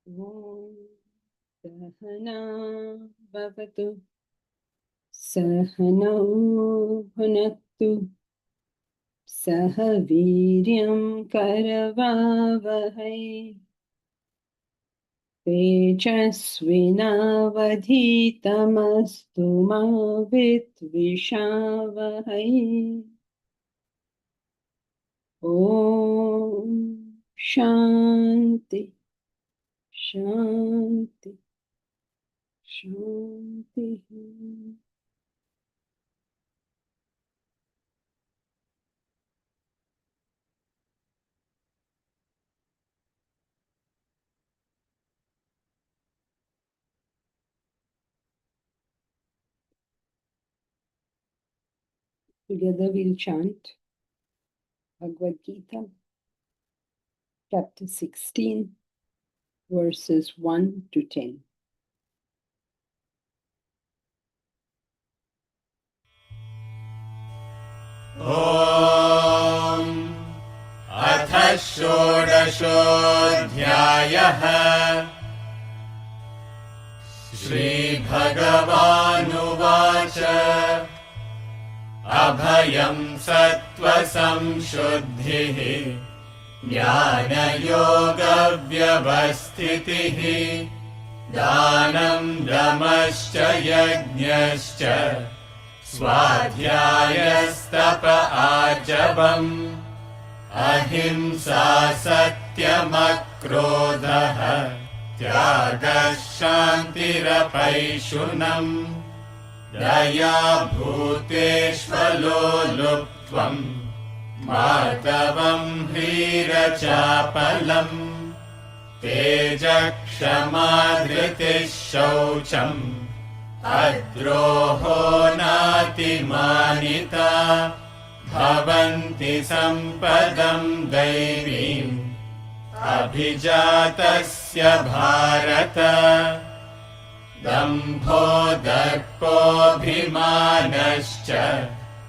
Om Sahana Bhavatu Sahano Bhunaktu Saha Viryam Karavavahai Tejasvinavadhitamastu ma Vidvishavahai. Om Shanti Shanti Shanti. Together we'll chant Bhagavad Gita, chapter 16, verses 1 to 10. ॐ अथ षोडशोऽध्यायः श्रीभगवानुवाच अभयं सत्त्वसंशुद्धिः ज्ञानयोगव्यवस्थितिः दानं दमश्च यज्ञश्च स्वाध्यायस्तप आजवम् अहिंसा सत्यमक्रोधः त्यागः शान्तिरपैशुनम् दया भूतेष्वलोलुप्त्वम् मार्दवम् ह्रीरचापलम् तेजक्षमा धृतिः शौचम् अद्रोहो नातिमानिता भवन्ति सम्पदम् दैवीम् अभिजातस्य भारत दम्भो दर्पोऽभिमानश्च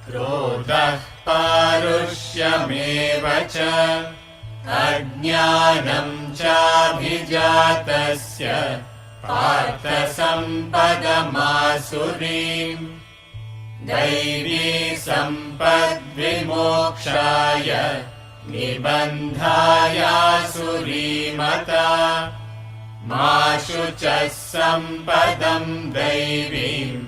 क्रोधः पारुष्यमेव च अज्ञानं चाभिजातस्य पार्थसम्पदमासुरीम् दैवी सम्पद्विमोक्षाय निबन्धायासुरीमता मा शुचः सम्पदम् दैवीम्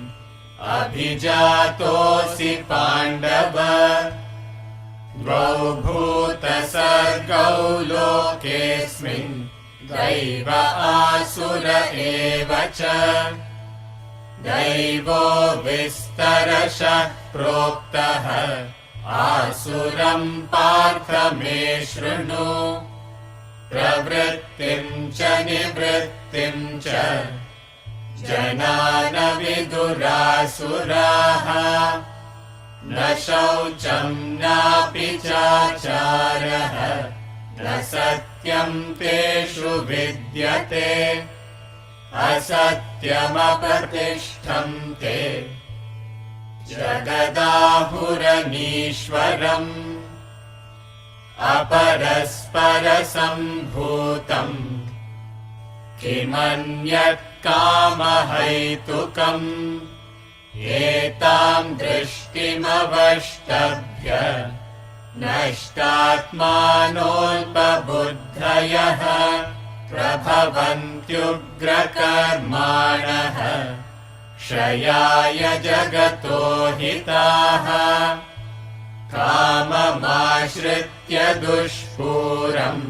अभिजातोऽसि पाण्डव द्वौ भूतसर्गौ लोकेऽस्मिन् दैव आसुर एव च दैवो विस्तरशः प्रोक्तः आसुरम् पार्थ मे शृणु प्रवृत्तिम् च निवृत्तिम् च जना न विदुरासुराः न शौचम् नापि चाचारः न सत्यम् तेषु विद्यते असत्यमप्रतिष्ठम् ते जगदाहुरनीश्वरम् अपरस्परसम्भूतम् किमन्यत् कामहैतुकम् एताम् दृष्टिमवष्टभ्य नष्टात्मानोऽल्पबुद्धयः प्रभवन्त्युग्रकर्माणः क्षयाय जगतो हिताः काममाश्रित्य दुष्पूरम्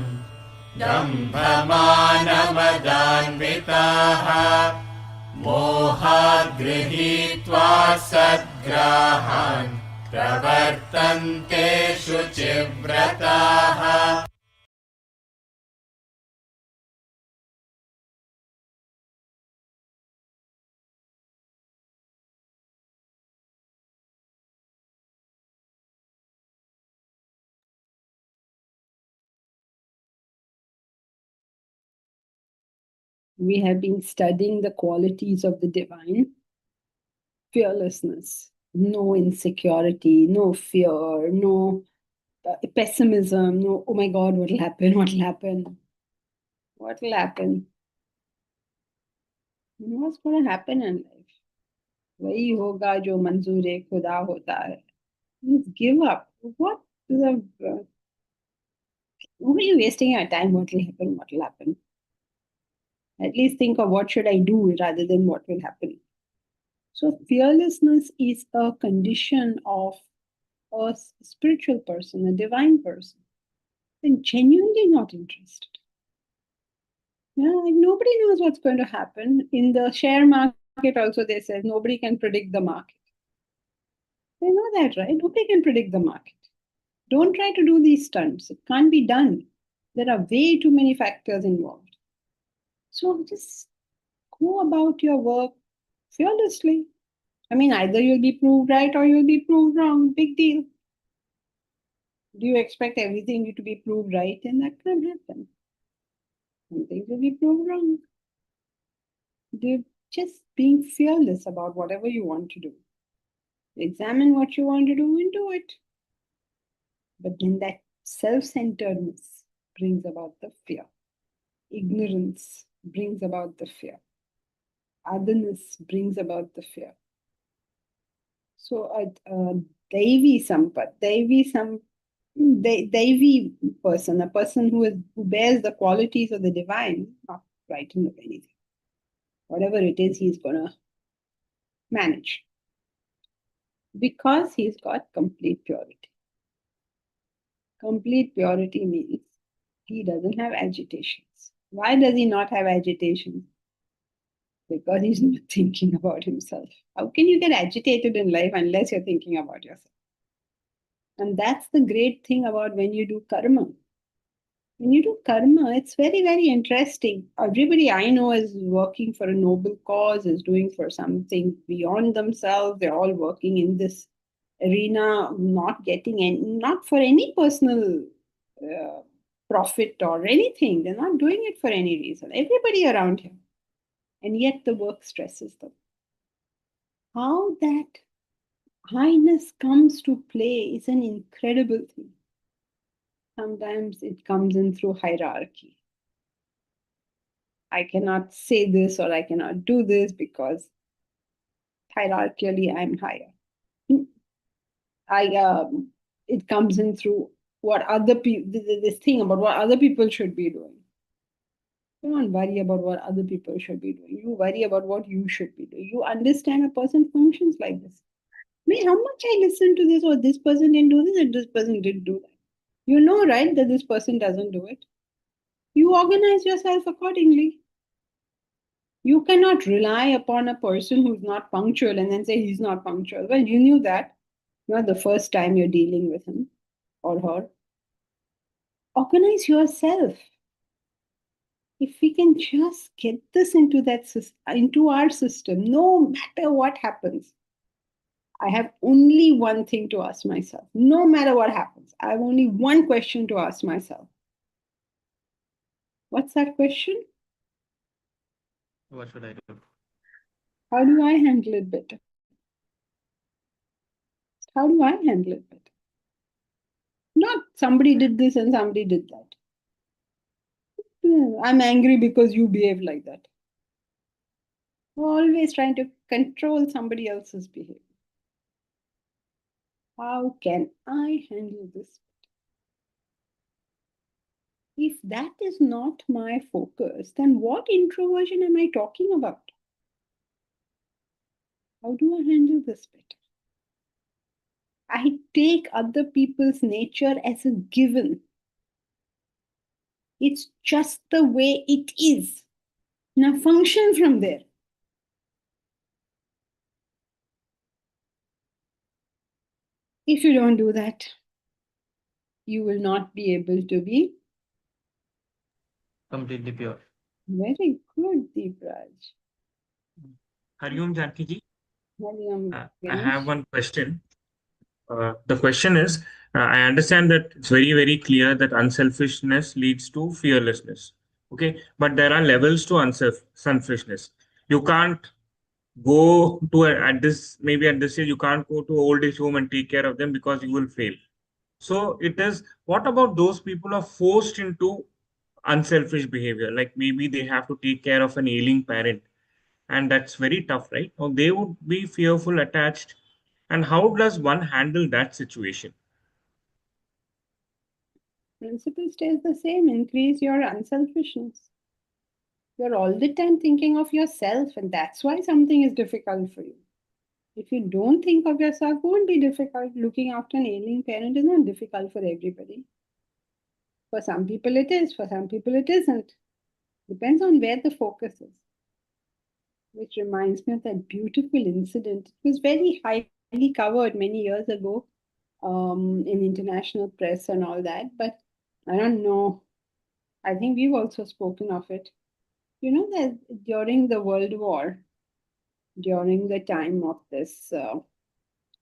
दम्भमानमदान्विताः मोहाद् गृहीत्वा सद्ग्राहान् प्रवर्तन्ते शुचिव्रताः We have been studying the qualities of the divine. Fearlessness, no insecurity, no fear, no pessimism, no, oh my God, what will happen? What will happen? What will happen? You know what's going to happen in life? वही होगा जो मंजूर खुदा होता है. Just give up. What the? Why are you wasting your time? What will happen? What will happen? At least think of what should I do rather than what will happen. So fearlessness is a condition of a spiritual person, a divine person, and genuinely not interested. Yeah, like nobody knows what's going to happen. In the share market, also, they said nobody can predict the market. They know that, right? Nobody can predict the market. Don't try to do these stunts. It can't be done. There are way too many factors involved. So just go about your work fearlessly. I mean, either you'll be proved right or you'll be proved wrong. Big deal. Do you expect everything to be proved right? And that can't happen. Some things will be proved wrong. You're just being fearless about whatever you want to do. Examine what you want to do and do it. But then that self-centeredness brings about the fear. Ignorance brings about the fear. Otherness brings about the fear. So Devi Sampat, Devi person, a person who bears the qualities of the divine, not frightened of anything. Whatever it is, he's gonna manage. Because he's got complete purity. Complete purity means he doesn't have agitations. Why does he not have agitations? Because he's not thinking about himself. How can you get agitated in life unless you're thinking about yourself? And that's the great thing about when you do karma. When you do karma, it's very, very interesting. Everybody I know is working for a noble cause, is doing for something beyond themselves. They're all working in this arena, not getting any, not for any personal profit or anything. They're not doing it for any reason. Everybody around here. And yet the work stresses them. How that highness comes to play is an incredible thing. Sometimes it comes in through hierarchy. I cannot say this or I cannot do this because hierarchically I'm higher. It comes in through what other people, this thing about what other people should be doing. Don't worry about what other people should be doing. You worry about what you should be doing. You understand a person functions like this. I mean, how much I listen to this, or this person didn't do this, and this person did do that. You know, right, that this person doesn't do it. You organize yourself accordingly. You cannot rely upon a person who's not punctual and then say he's not punctual. Well, you knew that. Not the first time you're dealing with him or her. Organize yourself. If we can just get this into our system, no matter what happens, I have only one thing to ask myself. No matter what happens, I have only one question to ask myself. What's that question? What should I do? How do I handle it better? How do I handle it better? Not somebody did this and somebody did that. I'm angry because you behave like that. Always trying to control somebody else's behavior. How can I handle this? If that is not my focus, then what introversion am I talking about? How do I handle this better? I take other people's nature as a given. It's just the way it is. Now function from there. If you don't do that, you will not be able to be Completely pure. very good, Deepraj. Hariom Janki ji, Hariom I Ganesh. have one question. The question is, I understand that it's very, very clear that unselfishness leads to fearlessness. Okay, but there are levels to unselfishness. You can't go to at this maybe at this age you can't go to old age home and take care of them because you will fail. So it is. What about those people who are forced into unselfish behavior? Like maybe they have to take care of an ailing parent. And that's very tough, right? Or they would be fearful, attached. And how does one handle that situation? Principle stays the same. Increase your unselfishness. You're all the time thinking of yourself, and that's why something is difficult for you. If you don't think of yourself, it won't be difficult. Looking after an ailing parent is not difficult for everybody. For some people it is, for some people it isn't. Depends on where the focus is. Which reminds me of that beautiful incident. It was very highly covered many years ago in international press and all that, but I don't know. I think we've also spoken of it. You know that during the World War, during the time of this,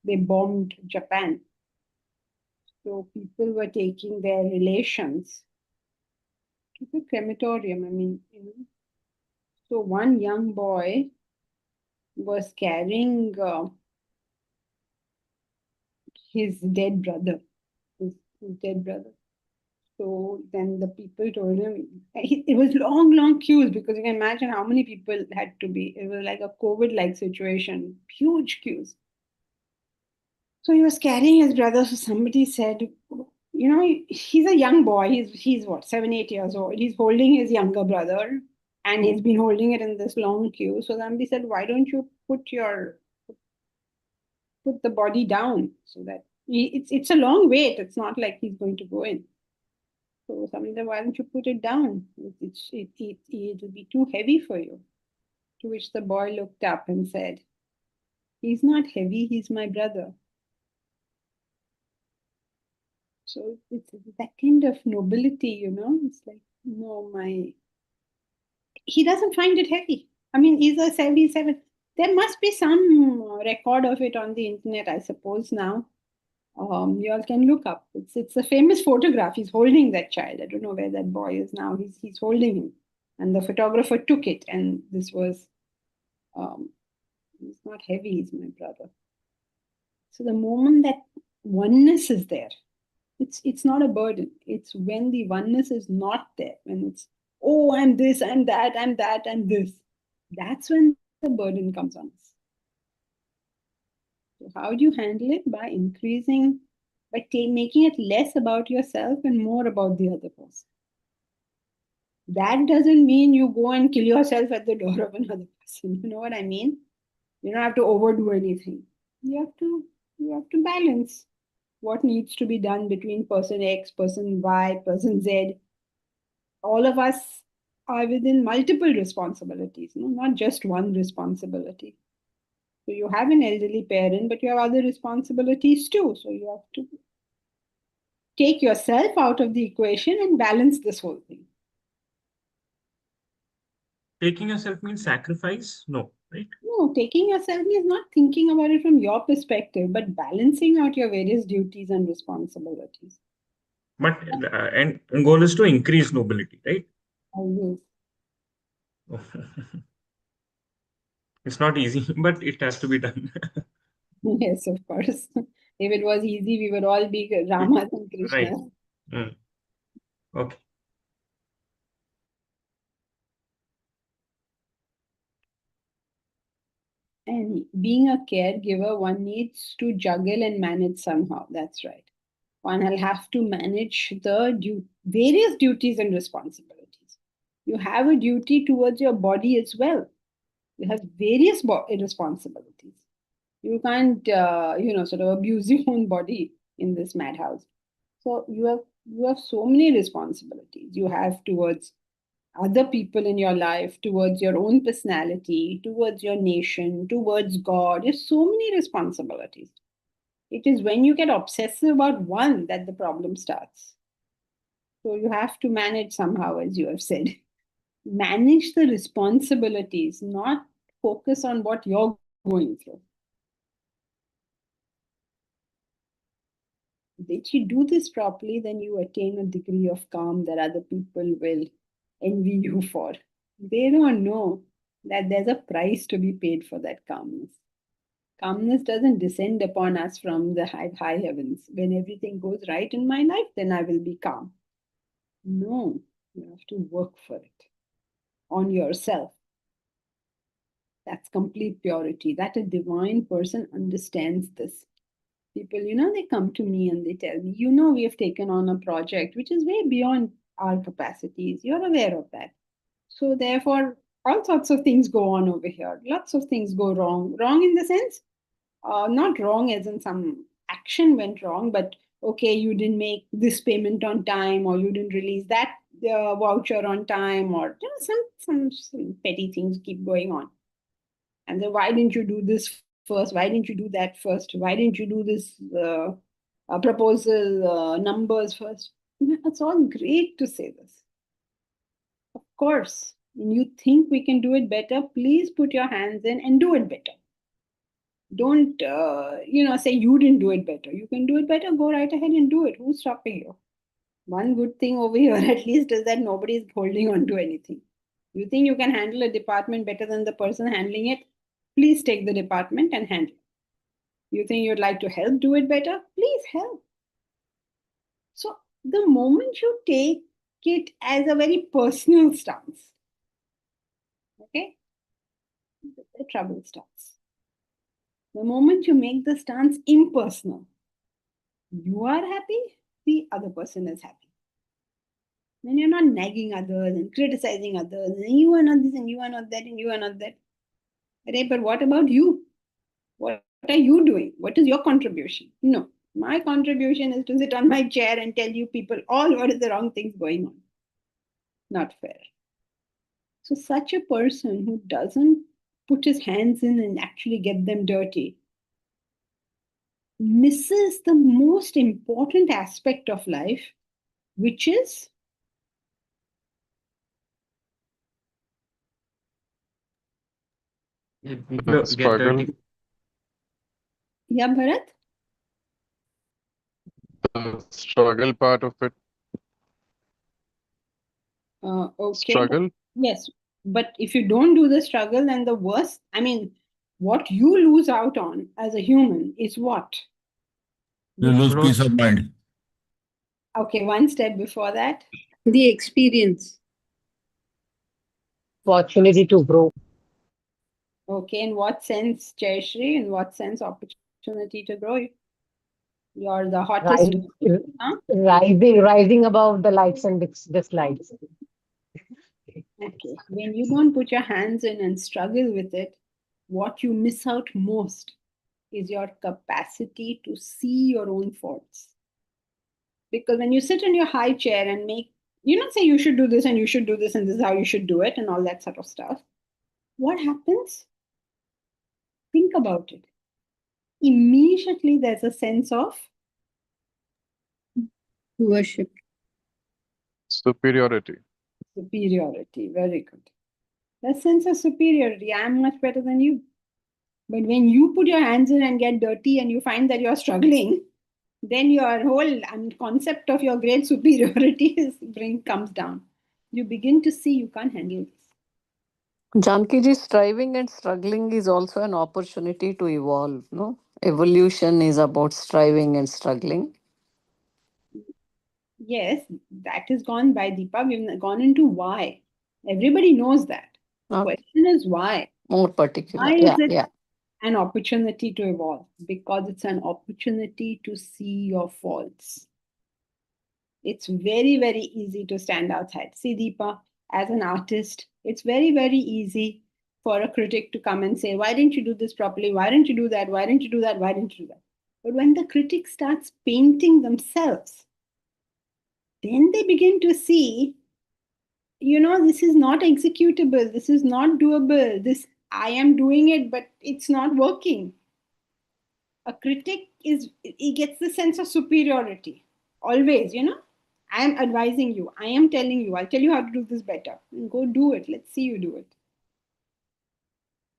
they bombed Japan. So people were taking their relations to the crematorium. I mean, so one young boy was carrying his dead brother, his dead brother. So then the people told him, it was long, long queues because you can imagine how many people had to be. It was like a COVID like situation, huge queues. So he was carrying his brother. So somebody said, he's a young boy. He's what, 7, 8 years old. He's holding his younger brother and he's been holding it in this long queue. So somebody said, why don't you put the body down so that it's a long wait. It's not like he's going to go in. So somebody said, why don't you put it down? It'll be too heavy for you. To which the boy looked up and said, he's not heavy, he's my brother. So it's that kind of nobility, It's like, no, he doesn't find it heavy. I mean, he's a 77. There must be some record of it on the internet, I suppose, now. You all can look up. It's a famous photograph. He's holding that child. I don't know where that boy is now. He's holding him, and the photographer took it. And this was, he's not heavy. He's my brother. So the moment that oneness is there, it's not a burden. It's when the oneness is not there. When it's I'm this, I'm that, I'm that, I'm this. That's when the burden comes on us. So how do you handle it? By making it less about yourself and more about the other person. That doesn't mean you go and kill yourself at the door of another person. You know what I mean? You don't have to overdo anything. You have to balance what needs to be done between person X, person Y, person Z. All of us are within multiple responsibilities, not just one responsibility. So you have an elderly parent, but you have other responsibilities too. So you have to take yourself out of the equation and balance this whole thing. Taking yourself means sacrifice? No, right? No, taking yourself means not thinking about it from your perspective, but balancing out your various duties and responsibilities. But and goal is to increase nobility, right? Always. It's not easy, but it has to be done. Yes, of course. If it was easy, we would all be Ramas and Krishnas. Right. Mm. Okay. And being a caregiver, one needs to juggle and manage somehow. That's right. One will have to manage the various duties and responsibilities. You have a duty towards your body as well. You have various responsibilities. You can't, sort of abuse your own body in this madhouse. So you have so many responsibilities. You have towards other people in your life, towards your own personality, towards your nation, towards God. There's so many responsibilities. It is when you get obsessive about one that the problem starts. So you have to manage somehow, as you have said. Manage the responsibilities, not focus on what you're going through. If you do this properly, then you attain a degree of calm that other people will envy you for. They don't know that there's a price to be paid for that calmness. Calmness doesn't descend upon us from the high heavens. When everything goes right in my life, then I will be calm. No, you have to work for it on yourself. That's complete purity. That a divine person understands this. People, they come to me and they tell me, we have taken on a project which is way beyond our capacities. You're aware of that. So therefore, all sorts of things go on over here. Lots of things go wrong. Wrong in the sense, not wrong as in some action went wrong, but okay, you didn't make this payment on time, or you didn't release that voucher on time, or some petty things keep going on. And then why didn't you do this first? Why didn't you do that first? Why didn't you do this proposal numbers first? It's all great to say this. Of course, when you think we can do it better, please put your hands in and do it better. Don't, say you didn't do it better. You can do it better. Go right ahead and do it. Who's stopping you? One good thing over here, at least, is that nobody is holding on to anything. You think you can handle a department better than the person handling it? Please take the department and handle it. You think you'd like to help do it better? Please help. So the moment you take it as a very personal stance, okay, the trouble starts. The moment you make the stance impersonal, you are happy, the other person is happy. When you're not nagging others and criticizing others, and you are not this and you are not that and you are not that. But what about you? What are you doing? What is your contribution? No, my contribution is to sit on my chair and tell you people all what is the wrong things going on. Not fair. So such a person who doesn't put his hands in and actually get them dirty misses the most important aspect of life, which is The struggle. Yeah, Bharat? The struggle part of it. Okay. Struggle. Yes. But if you don't do the struggle, then the worst, what you lose out on as a human is what? You lose peace of mind. Okay, one step before that. The experience. Opportunity to grow. Okay, in what sense, Jayashree? In what sense opportunity to grow? You're the hottest. Rising above the likes and dislikes. Okay. When you don't put your hands in and struggle with it, what you miss out most is your capacity to see your own faults. Because when you sit in your high chair and say you should do this and you should do this and this is how you should do it and all that sort of stuff, what happens? Think about it. Immediately there's a sense of worship. Superiority. Superiority. Very good. That sense of superiority. I'm much better than you. But when you put your hands in and get dirty and you find that you're struggling, then your whole concept of your great superiority comes down. You begin to see you can't handle this. Janki-ji, striving and struggling is also an opportunity to evolve, no? Evolution is about striving and struggling. Yes, that is gone by, Deepa. We've gone into why. Everybody knows that. The question is why. More particular. Why is it an opportunity to evolve? Because it's an opportunity to see your faults. It's very, very easy to stand outside. See, Deepa, as an artist, it's very, very easy for a critic to come and say, why didn't you do this properly? Why didn't you do that? Why didn't you do that? Why didn't you do that? But when the critic starts painting themselves, then they begin to see, this is not executable. This is not doable. I am doing it, but it's not working. A critic he gets the sense of superiority. Always, I am advising you. I am telling you. I'll tell you how to do this better. And go do it. Let's see you do it.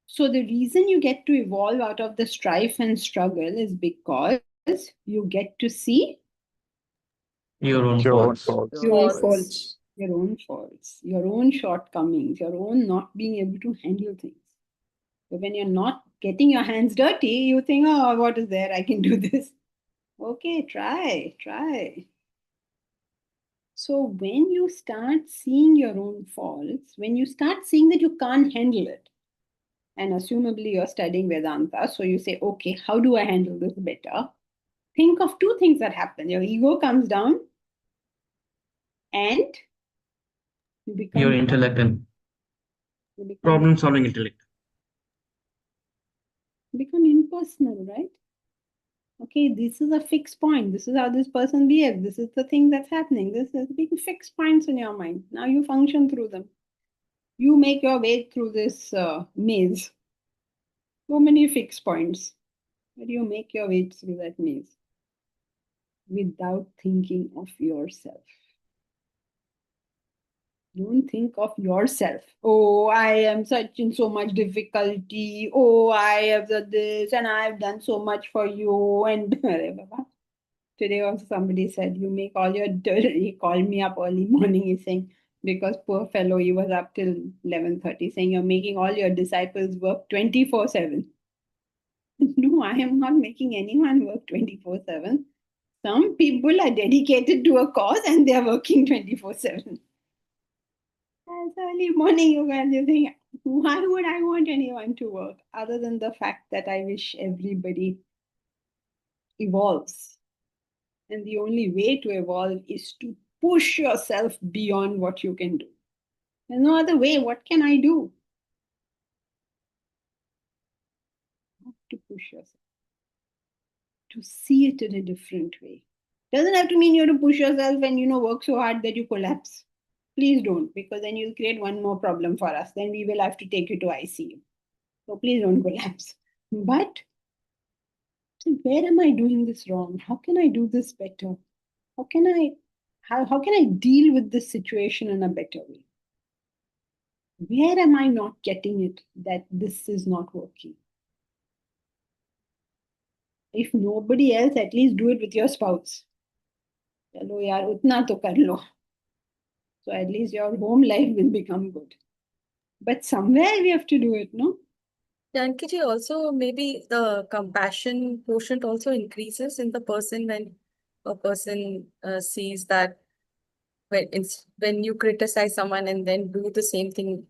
So the reason you get to evolve out of the strife and struggle is because you get to see your own faults. Your own faults, your own shortcomings, your own not being able to handle things. But when you're not getting your hands dirty, you think, oh, what is there? I can do this. Okay, try. So when you start seeing your own faults, when you start seeing that you can't handle it, and assumably you're studying Vedanta. So you say, okay, how do I handle this better? Think of two things that happen. Your ego comes down and you become Your intellect and you become problem-solving intellect. impersonal, right? Okay, this is a fixed point. This is how this person behaves. This is the thing that's happening. This is being fixed points in your mind. Now you function through them. You make your way through this maze. So many fixed points. But you make your way through that maze without thinking of yourself. Don't think of yourself. Oh, I am such in so much difficulty. Oh, I have done this and I've done so much for you. And today also somebody said, you make all your he called me up early morning. He's saying, because poor fellow, he was up till 11:30, saying you're making all your disciples work 24/7. No, I am not making anyone work 24/7. Some people are dedicated to a cause and they are working 24/7. As early morning, you guys are saying, why would I want anyone to work other than the fact that I wish everybody evolves? And the only way to evolve is to push yourself beyond what you can do. There's no other way. What can I do? You have to push yourself to see it in a different way. Doesn't have to mean you have to push yourself and work so hard that you collapse. Please don't, because then you'll create one more problem for us. Then we will have to take you to ICU. So please don't collapse. But where am I doing this wrong? How can I do this better? How can I deal with this situation in a better way? Where am I not getting it that this is not working? If nobody else, at least do it with your spouse. Chalo yaar, utna to kar lo. So at least your home life will become good. But somewhere we have to do it, no? Jankiji, also maybe the compassion quotient also increases in the person when a person sees that when you criticize someone and then do the same thing,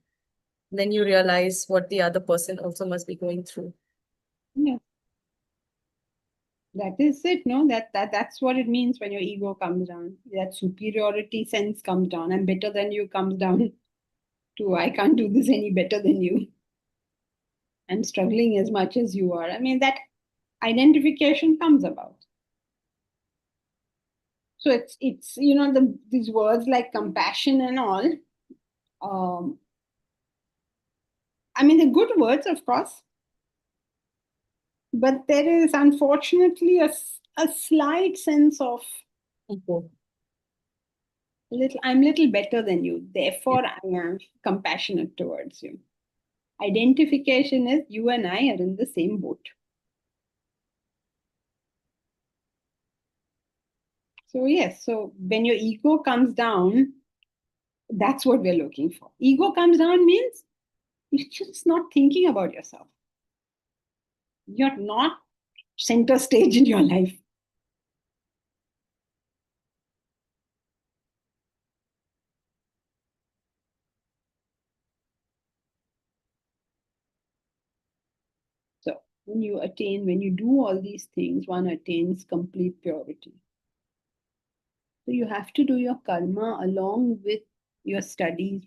then you realize what the other person also must be going through. Yeah. That is it, no? That's what it means when your ego comes down. That superiority sense comes down. I'm better than you comes down to I can't do this any better than you. I'm struggling as much as you are. I mean, that identification comes about. So it's these words like compassion and all. I mean, they're good words, of course, but there is unfortunately a slight sense of I'm little better than you, therefore I am compassionate towards you. Identification is you and I are in the same boat. So yes, so when your ego comes down, that's what we're looking for. Ego comes down means you're just not thinking about yourself. You're not center stage in your life. So when you do all these things, one attains complete purity. So you have to do your karma along with your studies,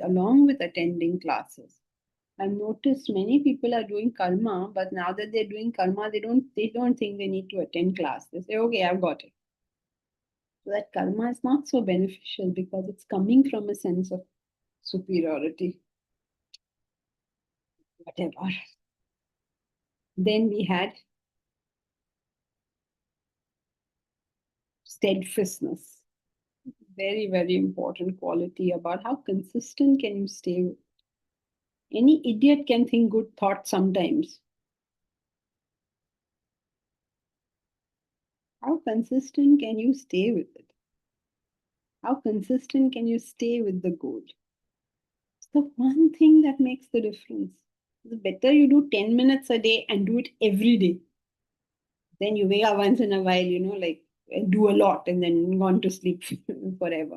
along with attending classes. I've noticed many people are doing karma, but now that they're doing karma, they don't think they need to attend class. They say, okay, I've got it. So that karma is not so beneficial because it's coming from a sense of superiority. Whatever. Then we had steadfastness. Very, very important quality about how consistent can you stay with. Any idiot can think good thoughts sometimes. How consistent can you stay with it? How consistent can you stay with the goal? It's the one thing that makes the difference. It's better you do 10 minutes a day and do it every day. Then you wake up once in a while, like do a lot and then go on to sleep forever.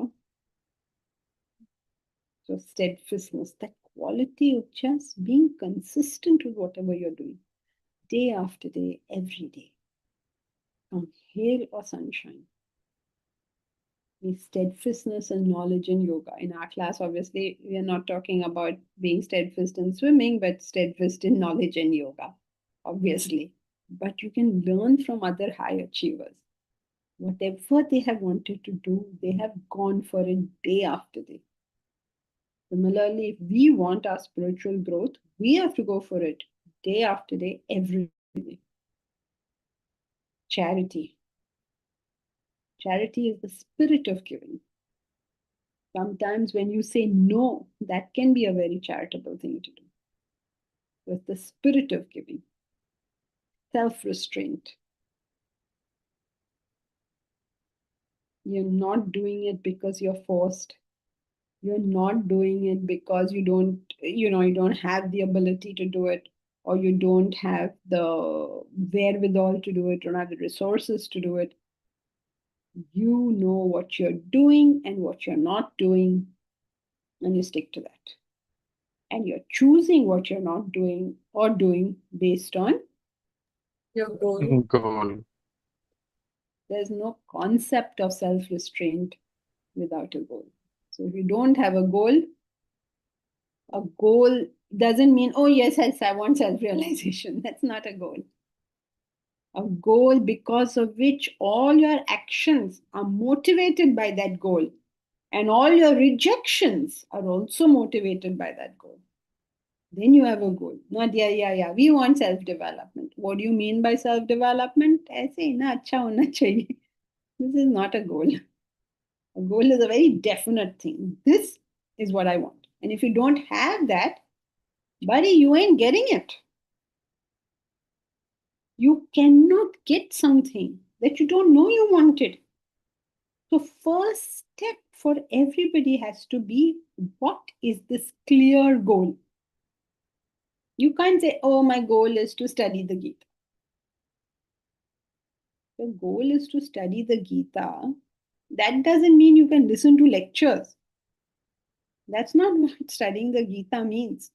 So steadfastness, that quality of just being consistent with whatever you're doing, day after day, every day, come hail or sunshine. Steadfastness and knowledge in yoga. In our class, obviously, we are not talking about being steadfast in swimming, but steadfast in knowledge and yoga, obviously. But you can learn from other high achievers. Whatever they have wanted to do, they have gone for it day after day. Similarly, if we want our spiritual growth, we have to go for it day after day, every day. Charity. Charity is the spirit of giving. Sometimes when you say no, that can be a very charitable thing to do. With the spirit of giving. Self-restraint. You're not doing it because you're forced. You're not doing it because you don't have the ability to do it, or you don't have the wherewithal to do it, or don't have the resources to do it. You know what you're doing and what you're not doing, and you stick to that. And you're choosing what you're not doing or doing based on Your goal. Goal. there's no concept of self-restraint without a goal. So if you don't have a goal doesn't mean, oh yes, I want self-realization. That's not a goal. A goal because of which all your actions are motivated by that goal. And all your rejections are also motivated by that goal. Then you have a goal. Not, yeah, we want self-development. What do you mean by self-development? Aise na acha hona chahiye. This is not a goal. A goal is a very definite thing. This is what I want. And if you don't have that, buddy, you ain't getting it. You cannot get something that you don't know you wanted. So first step for everybody has to be, what is this clear goal? You can't say, oh, my goal is to study the Gita. The goal is to study the Gita. That doesn't mean you can listen to lectures. That's not what studying the Gita means.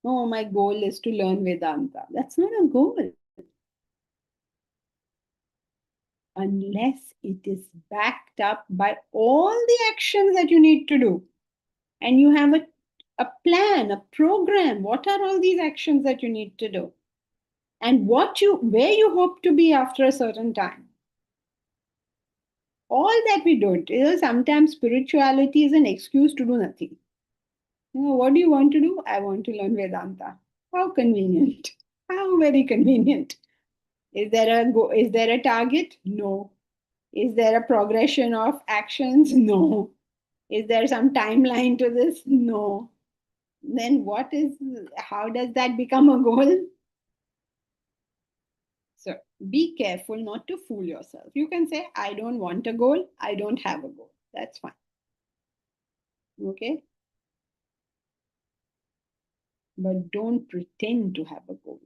Oh, my goal is to learn Vedanta. That's not a goal. Unless it is backed up by all the actions that you need to do. And you have a plan, a program. What are all these actions that you need to do? And where you hope to be after a certain time. All that we don't. Sometimes spirituality is an excuse to do nothing. What do you want to do? I want to learn Vedanta. How convenient. How very convenient. Is there a target? No. Is there a progression of actions? No. Is there some timeline to this? No. Then how does that become a goal? So be careful not to fool yourself. You can say, I don't want a goal. I don't have a goal. That's fine. Okay? But don't pretend to have a goal.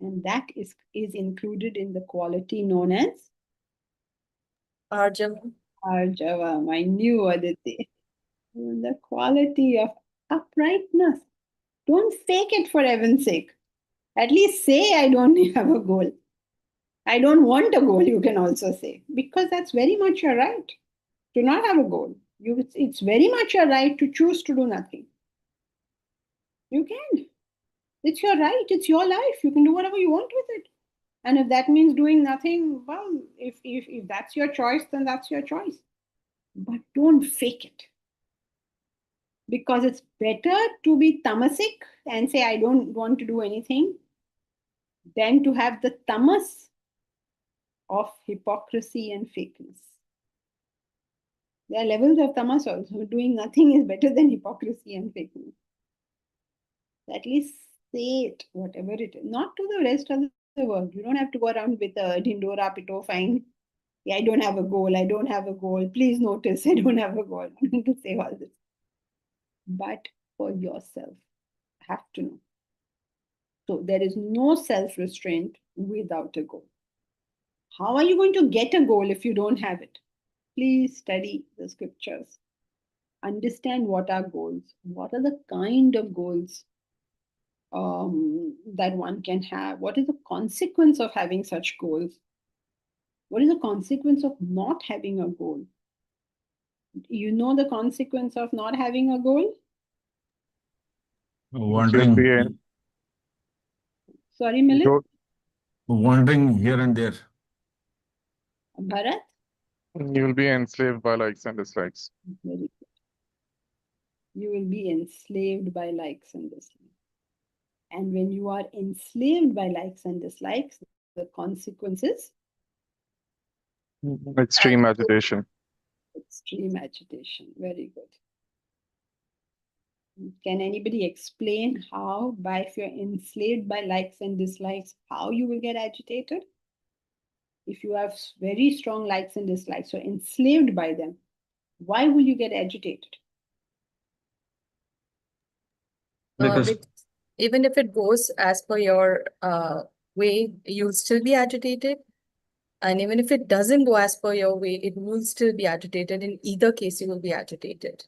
And that is included in the quality known as Arjava. Arjava, I knew Aditi. The quality of uprightness. Don't fake it for heaven's sake. At least say, I don't have a goal. I don't want a goal, you can also say. Because that's very much your right to not have a goal. It's very much your right to choose to do nothing. You can. It's your right. It's your life. You can do whatever you want with it. And if that means doing nothing, well, if that's your choice, then that's your choice. But don't fake it. Because it's better to be tamasic and say, I don't want to do anything, than to have the tamas of hypocrisy and fakeness. There are levels of tamas also. Doing nothing is better than hypocrisy and fakeness. At least say it, whatever it is. Not to the rest of the world. You don't have to go around with a Dindora Pito fine. Yeah, I don't have a goal. I don't have a goal. Please notice I don't have a goal. I'm going to say all this. But for yourself, have to know. So there is no self-restraint without a goal. How are you going to get a goal if you don't have it? please study the scriptures. Understand what are goals. What are the kind of goals that one can have? What is the consequence of having such goals? What is the consequence of not having a goal? You know the consequence of not having a goal? Wandering, Sorry, Milind? wandering here and there. Bharat? You will be enslaved by likes and dislikes. Very good. You will be enslaved by likes and dislikes. And when you are enslaved by likes and dislikes, the consequences? Extreme agitation. Extreme agitation. Very good. Can anybody explain how, if you're enslaved by likes and dislikes, how you will get agitated? If you have very strong likes and dislikes, so enslaved by them, why will you get agitated? Because Even if it goes as per your way, you'll still be agitated. And even if it doesn't go as per your way, it will still be agitated. In either case, you will be agitated.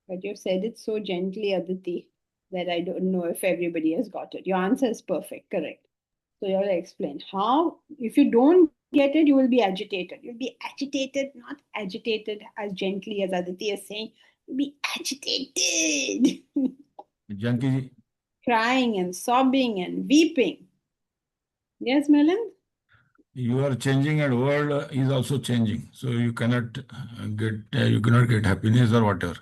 But you've said it so gently, Aditi, that I don't know if everybody has got it. Your answer is perfect, correct. So you have to explain how, if you don't get it, you will be agitated. You'll be agitated, not agitated as gently as Aditi is saying. You'll be agitated. Janki, Crying and sobbing and weeping. Yes, Milind? you are changing and world is also changing. So you cannot get happiness or whatever.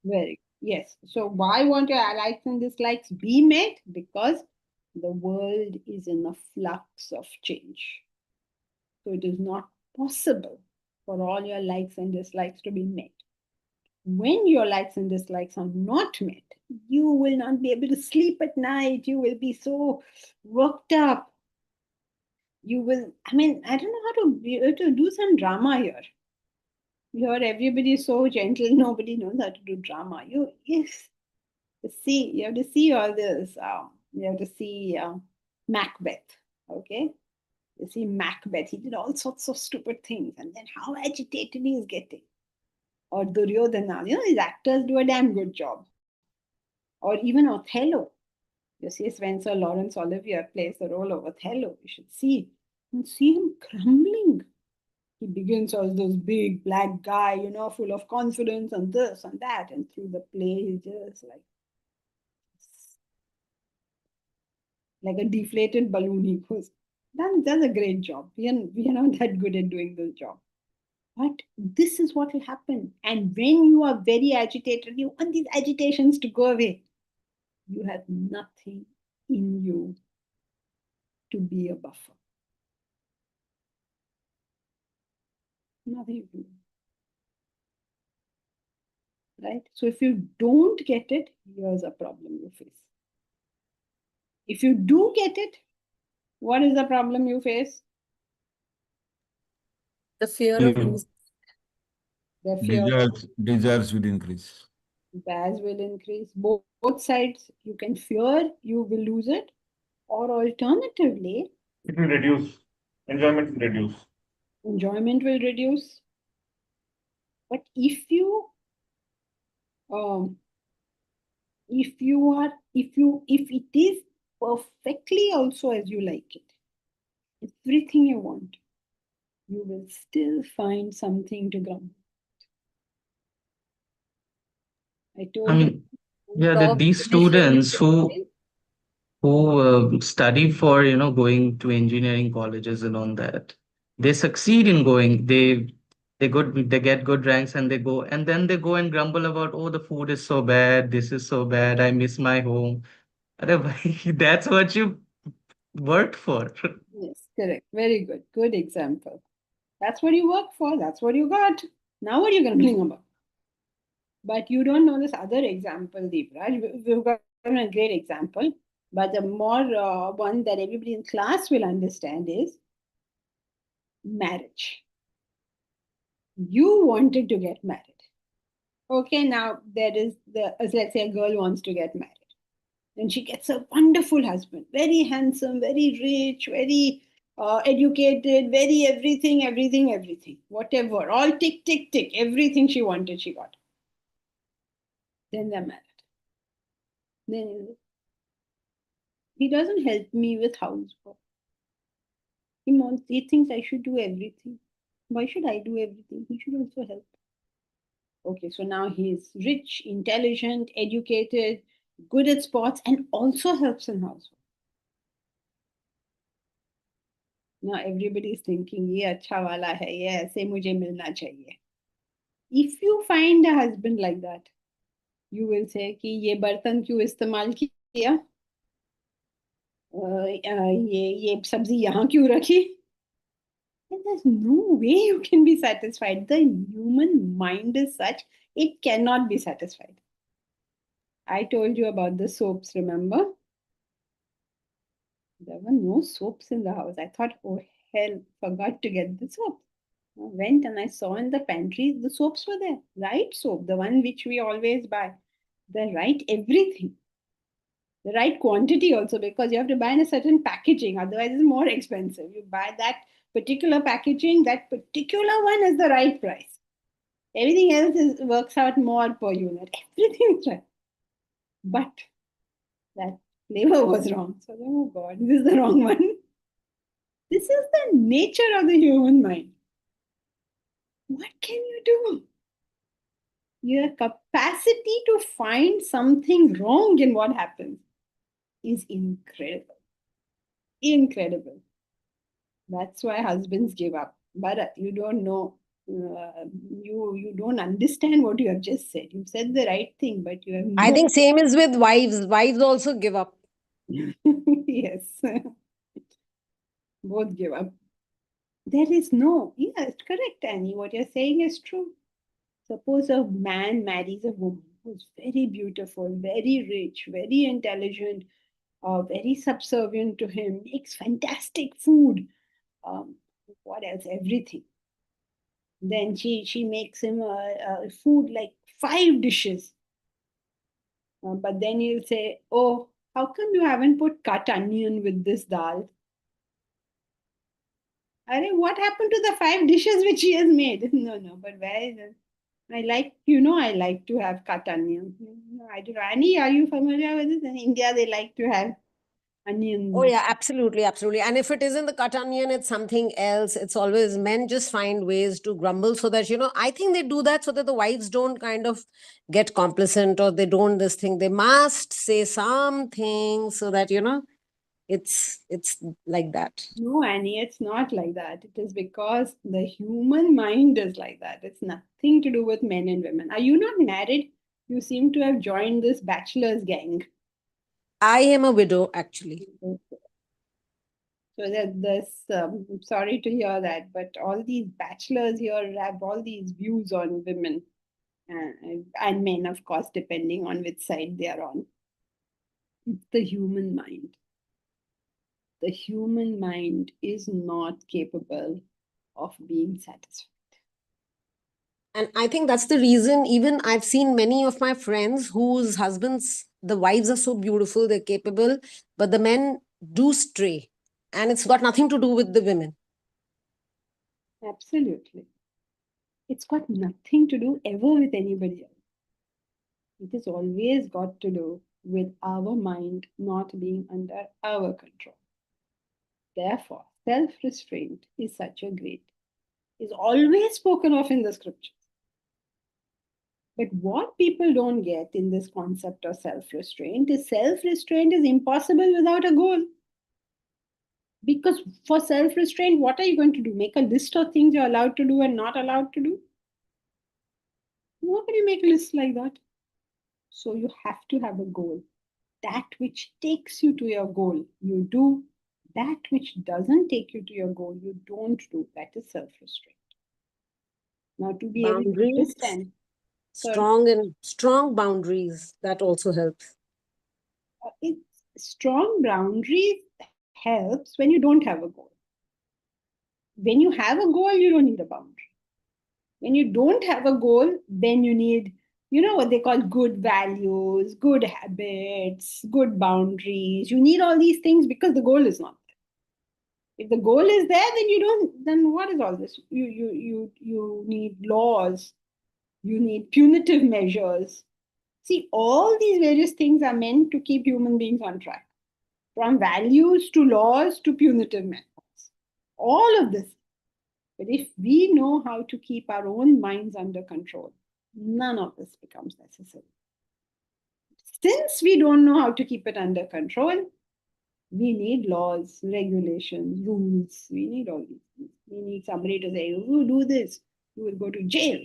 Very good. Yes. So why won't your likes and dislikes be met? Because the world is in a flux of change. So it is not possible for all your likes and dislikes to be met. When your likes and dislikes are not met, you will not be able to sleep at night. You will be so worked up. You will, I don't know how to do some drama here. Here, everybody is so gentle, nobody knows how to do drama. You have to see all this. You have to see Macbeth, okay? You see Macbeth, he did all sorts of stupid things, and then how agitated he is getting. Or Duryodhana, these actors do a damn good job. Or even Othello. You see Spencer Lawrence Olivier plays the role of Othello. You should see him crumbling. He begins as this big black guy, full of confidence and this and that. And through the play, he's just like a deflated balloon. He goes, does a great job. We are not that good at doing this job. But this is what will happen. And when you are very agitated, you want these agitations to go away. You have nothing in you to be a buffer. Nothing. Right? So if you don't get it, here's a problem you face. If you do get it, what is the problem you face? The fear of losing. The fear Desires will increase. Desires will increase. Both sides, you can fear you will lose it, or alternatively, it will reduce. Enjoyment will reduce. Enjoyment will reduce. But if it is perfectly also as you like it, everything you want, you will still find something to grumble. I told you. These students who study for going to engineering colleges and all that, they succeed in going. They get good ranks and they go, and then they go and grumble about, oh, the food is so bad, this is so bad, I miss my home. That's what you worked for. Yes, correct. Very good. Good example. That's what you work for. That's what you got. Now what are you grumbling about? But you don't know this other example, Deepraj. We've got a great example. But the more one that everybody in class will understand is marriage. You wanted to get married. Okay, now let's say a girl wants to get married. Then she gets a wonderful husband, very handsome, very rich, very educated, very everything, whatever, all tick, tick, tick, everything she wanted, she got. Then they're married. Then he doesn't help me with housework. He thinks I should do everything. Why should I do everything? He should also help. Okay, so now he's rich, intelligent, educated, good at sports, and also helps in housework. Now everybody is thinking, ye acha wala hai, ye aise mujhe milna chahiye. If you find a husband like that, you will say कि ये बर्तन क्यों इस्तेमाल किया, ये सब्जी यहाँ क्यों रखी. And there's no way you can be satisfied. The human mind is such, it cannot be satisfied. I told you about the soaps, remember? There were no soaps in the house. I thought, oh hell, forgot to get the soap. I went and I saw in the pantry, the soaps were there. Right soap, the one which we always buy. The right everything. The right quantity also, because you have to buy in a certain packaging, otherwise it's more expensive. You buy that particular packaging, that particular one is the right price. Everything else works out more per unit. Everything is right. But that flavor was wrong. So, oh God, this is the wrong one. This is the nature of the human mind. What can you do? Your capacity to find something wrong in what happens is incredible. Incredible. That's why husbands give up. But you don't know. You don't understand what you have just said. You said the right thing, but you have no. I think same is with wives. Wives also give up. Yes. Both give up. There is no. Yeah, it's correct, Annie. What you're saying is true. Suppose a man marries a woman who's very beautiful, very rich, very intelligent, very subservient to him, makes fantastic food. What else? Everything. Then she makes him food like 5 dishes. But then you'll say, oh, how come you haven't put cut onion with this dal? What happened to the 5 dishes which she has made? No, but where is it? I like to have cut onion. I don't know. Annie, are you familiar with this? In India, they like to have onion. Oh yeah, absolutely. And if it isn't the cut onion, it's something else. It's always men just find ways to grumble so that, I think they do that so that the wives don't kind of get complacent or they don't this thing. They must say something so that, it's like that. No, Annie, it's not like that. It is because the human mind is like that. It's nothing to do with men and women. Are you not married? You seem to have joined this bachelor's gang. I am a widow, actually. So sorry to hear that, but all these bachelors here have all these views on women and men, of course, depending on which side they are on. It's the human mind. The human mind is not capable of being satisfied. And I think that's the reason, even I've seen many of my friends whose husbands, the wives are so beautiful, they're capable, but the men do stray. And it's got nothing to do with the women. Absolutely. It's got nothing to do ever with anybody else. It has always got to do with our mind not being under our control. Therefore, self-restraint is always spoken of in the scriptures. But what people don't get in this concept of self-restraint is impossible without a goal. Because for self-restraint, what are you going to do? Make a list of things you're allowed to do and not allowed to do? Nobody make a list like that. So you have to have a goal. That which takes you to your goal, you do. That which doesn't take you to your goal, you don't do. That is self-restraint. Now, to be able to understand. Strong boundaries, that also helps. Strong boundaries helps when you don't have a goal. When you have a goal, you don't need a boundary. When you don't have a goal, then you need, what they call good values, good habits, good boundaries. You need all these things because the goal is not there. If the goal is there, then you don't, then what is all this? You need laws, you need punitive measures. See, all these various things are meant to keep human beings on track. From values to laws to punitive methods. All of this. But if we know how to keep our own minds under control, none of this becomes necessary. Since we don't know how to keep it under control, we need laws, regulations, rules. We need all these things. We need somebody to say, if you do this, you will go to jail.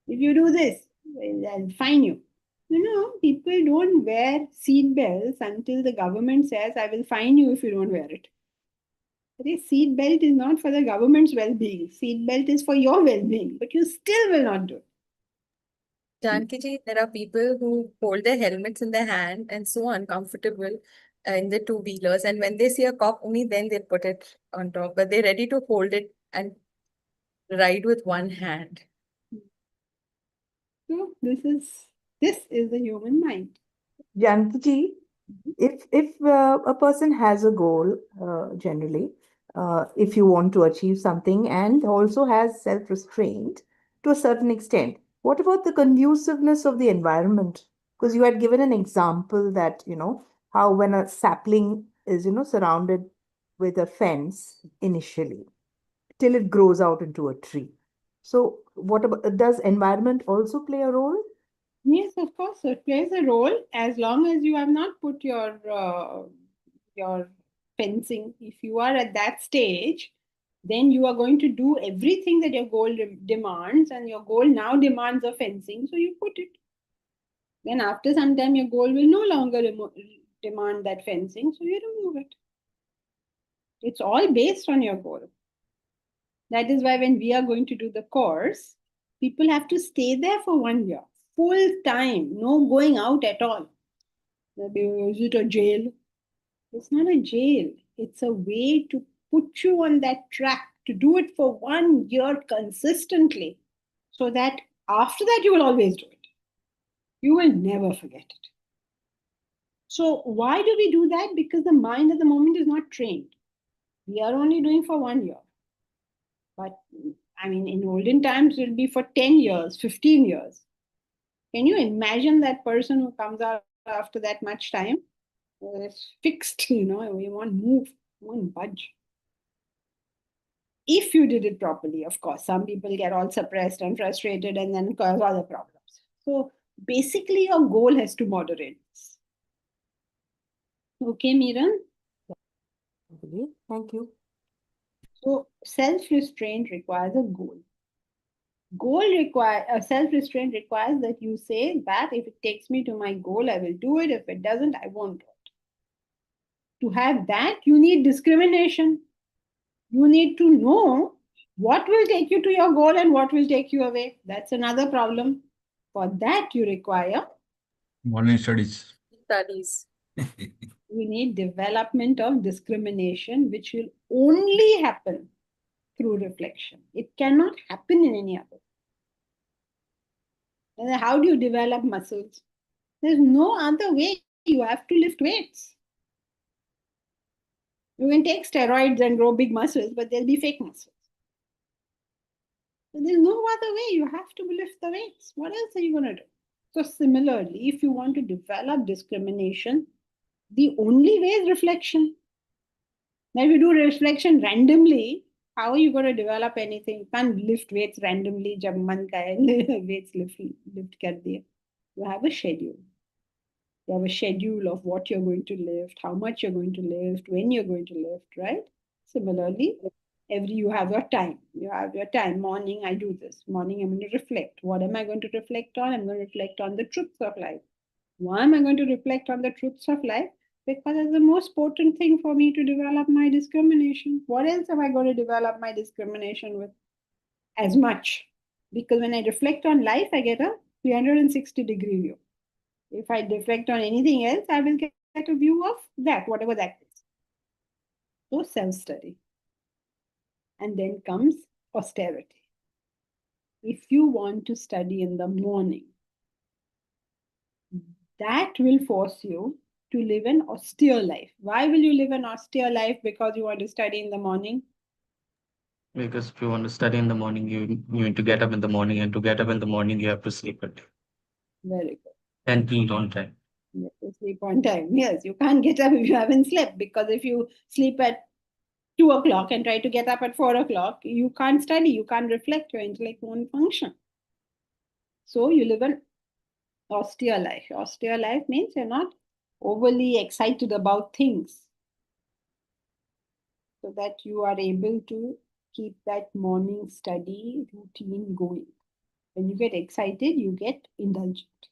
If you do this, they'll fine you. You know, people don't wear seat belts until the government says, I will fine you if you don't wear it. The seat belt is not for the government's well-being. Seat belt is for your well-being, but you still will not do it. Janki ji, there are people who hold their helmets in their hand and so uncomfortable in the two-wheelers. And when they see a cop, only then they put it on top. But they're ready to hold it and ride with one hand. So this is the human mind. Janki ji, if a person has a goal, generally, if you want to achieve something and also has self-restraint to a certain extent, what about the conduciveness of the environment? Because you had given an example that, how when a sapling is, surrounded with a fence initially, till it grows out into a tree. So what about, does environment also play a role? Yes, of course, it plays a role as long as you have not put your fencing. If you are at that stage, then you are going to do everything that your goal demands, and your goal now demands a fencing, so you put it. Then after some time, your goal will no longer demand that fencing, so you remove it. It's all based on your goal. That is why when we are going to do the course, people have to stay there for 1 year, full time, no going out at all. Is it a jail? It's not a jail. It's a way to put you on that track, to do it for 1 year consistently, so that after that you will always do it. You will never forget it. So why do we do that? Because the mind at the moment is not trained. We are only doing for 1 year. But I mean, in olden times, it will be for 10 years, 15 years. Can you imagine that person who comes out after that much time? It's fixed, we won't move, we won't budge. If you did it properly, of course, some people get all suppressed and frustrated and then cause other problems. So basically, your goal has to moderate this. Okay, Miran? Thank you. So self-restraint requires a goal. Self-restraint requires that you say that if it takes me to my goal, I will do it. If it doesn't, I won't do it. To have that, you need discrimination. You need to know what will take you to your goal and what will take you away. That's another problem. For that, you require Morning studies. Studies. You need development of discrimination, which will only happen through reflection. It cannot happen in any other. And then how do you develop muscles? There's no other way. You have to lift weights. You can take steroids and grow big muscles, but they'll be fake muscles. So there's no other way. You have to lift the weights. What else are you going to do? So similarly, if you want to develop discrimination, the only way is reflection. Now, if you do reflection randomly, how are you going to develop anything? You can't lift weights randomly. Jab man ka hai, weights lift kar diye. You have a schedule. You have a schedule of what you're going to lift, how much you're going to lift, when you're going to lift, right? Similarly, you have your time. You have your time. Morning, I do this. Morning, I'm going to reflect. What am I going to reflect on? I'm going to reflect on the truths of life. Why am I going to reflect on the truths of life? Because it's the most potent thing for me to develop my discrimination. What else am I going to develop my discrimination with? As much. Because when I reflect on life, I get a 360-degree view. If I reflect on anything else, I will get a view of that, whatever that is. So self-study. And then comes austerity. If you want to study in the morning, that will force you to live an austere life. Why will you live an austere life? Because you want to study in the morning? Because if you want to study in the morning, you need to get up in the morning, and to get up in the morning, you have to sleep at Very good. and eat on time. You have to sleep on time. Yes, you can't get up if you haven't slept, because if you sleep at 2 o'clock and try to get up at 4 o'clock, you can't study, you can't reflect, your intellect won't function. So you live an austere life. Austere life means you're not overly excited about things, so that you are able to keep that morning study routine going. When you get excited, you get indulgent.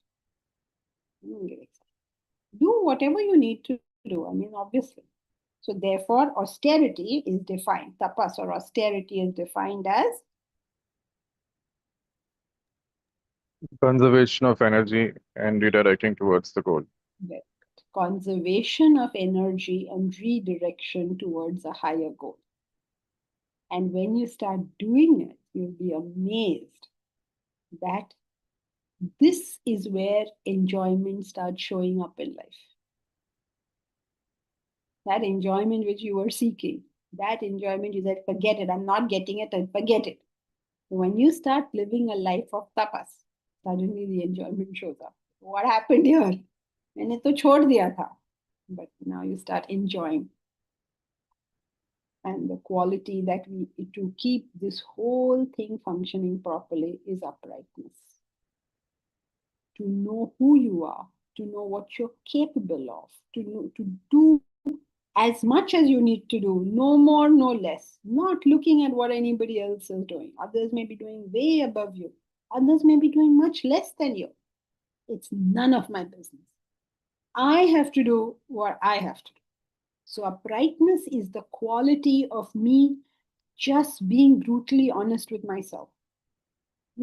You don't get excited. Do whatever you need to do, I mean, obviously. So therefore, austerity is defined, tapas or austerity is defined as Conservation of energy and redirecting towards the goal. conservation of energy and redirection towards a higher goal. And when you start doing it, you'll be amazed that this is where enjoyment starts showing up in life. That enjoyment which you were seeking, that enjoyment you said, forget it, I'm not getting it, and forget it. When you start living a life of tapas, suddenly the enjoyment shows up. What happened here? मैंने तो छोड़ दिया था. But now you start enjoying. And the quality that to keep this whole thing functioning properly is uprightness. To know who you are, to know what you're capable of, to do as much as you need to do, no more, no less. Not looking at what anybody else is doing. Others may be doing way above you. Others may be doing much less than you. It's none of my business. I have to do what I have to do. So uprightness is the quality of me just being brutally honest with myself.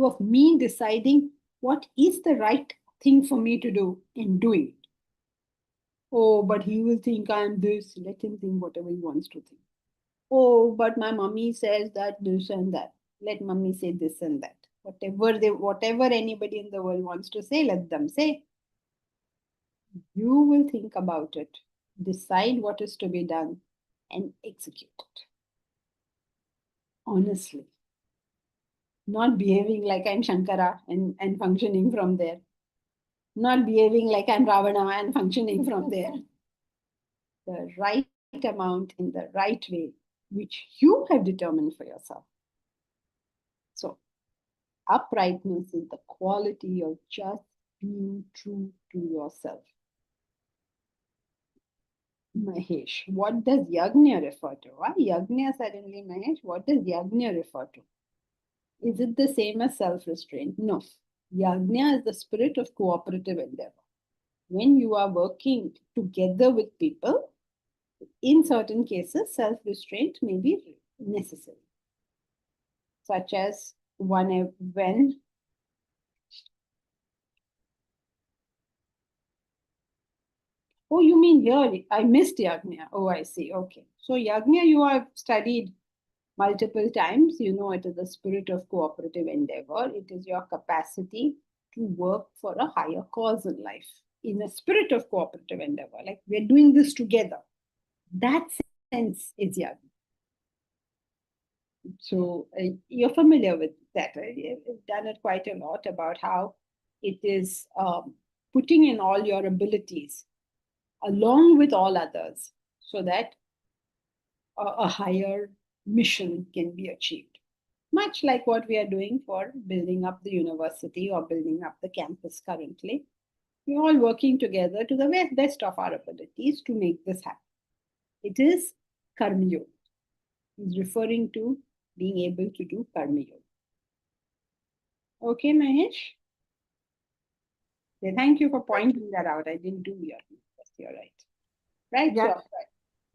Of me deciding what is the right thing for me to do and doing it. Oh, but he will think I'm this. Let him think whatever he wants to think. Oh, but my mummy says that this and that. Let mummy say this and that. Whatever anybody in the world wants to say, let them say. You will think about it, decide what is to be done, and execute it. Honestly. Not behaving like I'm Shankara and functioning from there. Not behaving like I'm Ravana and functioning from there. The right amount in the right way, which you have determined for yourself. So, uprightness is the quality of just being true to yourself. Mahesh, what does yajna refer to? Why yajna suddenly, Mahesh? What does yajna refer to? Is it the same as self-restraint? No. Yajna is the spirit of cooperative endeavor. When you are working together with people, in certain cases, self-restraint may be necessary. Such as when oh, you mean here, I missed yajna. Oh, I see. Okay. So yajna you have studied multiple times. You know it is the spirit of cooperative endeavor. It is your capacity to work for a higher cause in life. In a spirit of cooperative endeavor, like we're doing this together. That sense is yajna. So you're familiar with that, right? You've done it quite a lot about how it is putting in all your abilities along with all others so that a higher mission can be achieved. Much like what we are doing for building up the university or building up the campus currently. We're all working together to the best of our abilities to make this happen. It is Karma Yoga. He's referring to being able to do Karma Yoga. Okay, Mahesh? Yeah, thank you for pointing that out. I didn't do your best. You're right. Right, Yeah. so,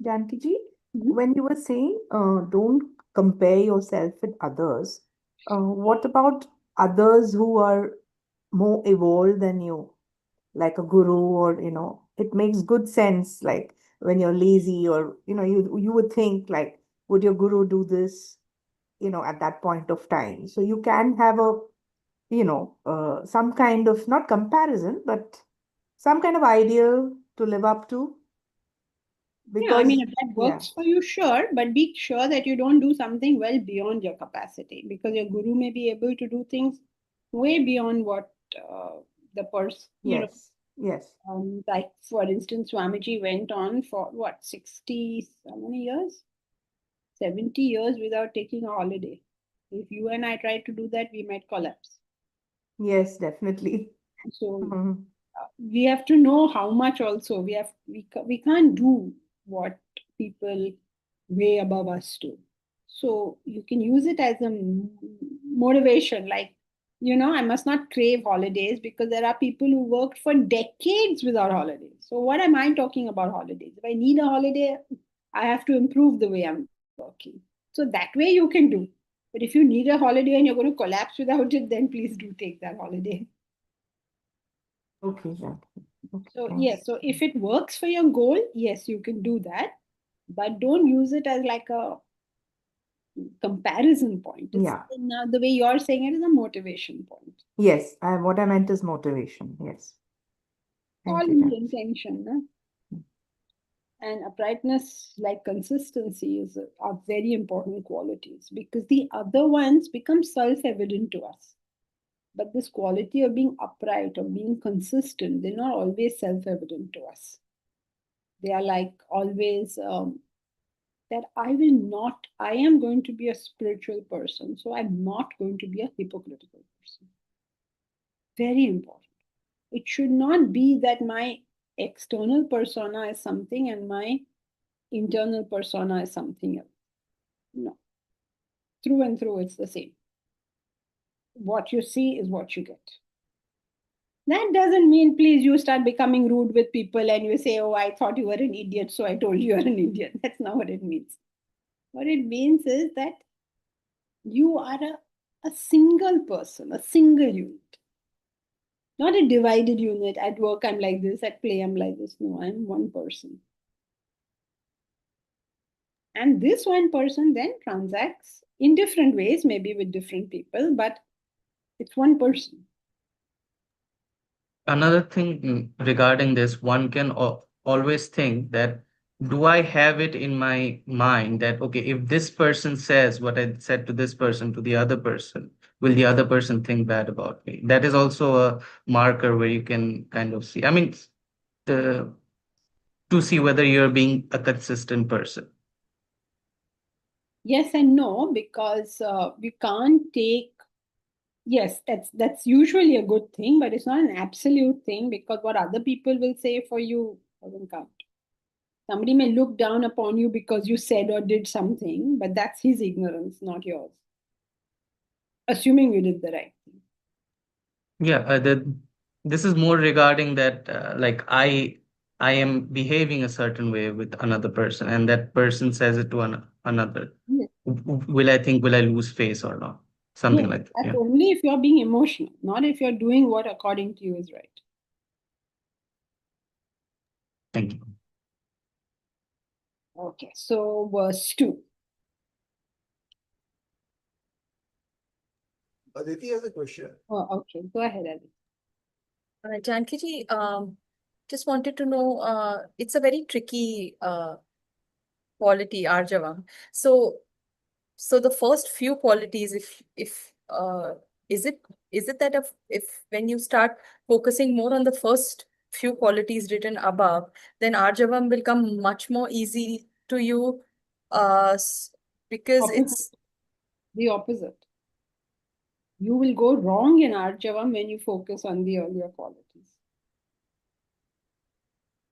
Janki ji, when you were saying don't compare yourself with others, what about others who are more evolved than you, like a guru, or it makes good sense, like when you're lazy, or you would think like, would your guru do this, at that point of time? So you can have a some kind of, not comparison, but some kind of ideal to live up to? Yeah, I Because, mean, if that yeah, works for you, sure, but be sure that you don't do something well beyond your capacity, because your guru may be able to do things way beyond what the person, yes, yes, like for instance, Swamiji went on for what, 60, how many years? 70 years without taking a holiday. If you and I tried to do that, we might collapse. yes, definitely. So Mhm. we have to know how much also we can't do what people way above us do. So you can use it as a motivation, like, I must not crave holidays because there are people who worked for decades without holidays. So what am I talking about holidays? If I need a holiday, I have to improve the way I'm working. So that way you can do. But if you need a holiday and you're going to collapse without it, then please do take that holiday. Okay, yeah. Okay, So thanks. yes, so if it works for your goal, yes, you can do that, but don't use it as like a comparison point. It's Yeah. now the way you're saying it is a motivation point. Yes, what I meant is motivation. Yes. All Thank you, in the thanks. intention. No? And uprightness, like consistency, are very important qualities, because the other ones become self-evident to us. But this quality of being upright or being consistent, they're not always self-evident to us. They are like always that I am going to be a spiritual person, so I'm not going to be a hypocritical person. Very important. It should not be that my external persona is something and my internal persona is something else. No. Through and through, it's the same. What you see is what you get. That doesn't mean, please, you start becoming rude with people and you say, oh, I thought you were an idiot, so I told you you're an idiot. That's not what it means. What it means is that you are a single person, a single unit, not a divided unit. At work, I'm like this, at play, I'm like this. No, I'm one person. And this one person then transacts in different ways, maybe with different people, but it's one person. Another thing regarding this, one can always think that, do I have it in my mind that, okay, if this person says what I said to this person to the other person, will the other person think bad about me? That is also a marker where you can kind of see. I mean, the to see whether you're being a consistent person. Yes and no, because we can't take. Yes, that's usually a good thing, but it's not an absolute thing, because what other people will say for you doesn't count. Somebody may look down upon you because you said or did something, but that's his ignorance, not yours. Assuming you did the right thing. Yeah, this is more regarding that, like I am behaving a certain way with another person, and that person says it to another. Yes, Will I lose face or not? Something yes, like that. that's Yeah. only if you're being emotional, not if you're doing what according to you is right. Thank you. Okay, so verse 2. Aditi has a question. Oh, okay, go ahead, Aditi. Janki ji, just wanted to know, it's a very tricky quality, Arjava. So the first few qualities, if is it that if when you start focusing more on the first few qualities written above, then Arjavam will come much more easy to you, because it's The opposite. You will go wrong in Arjavam when you focus on the earlier qualities.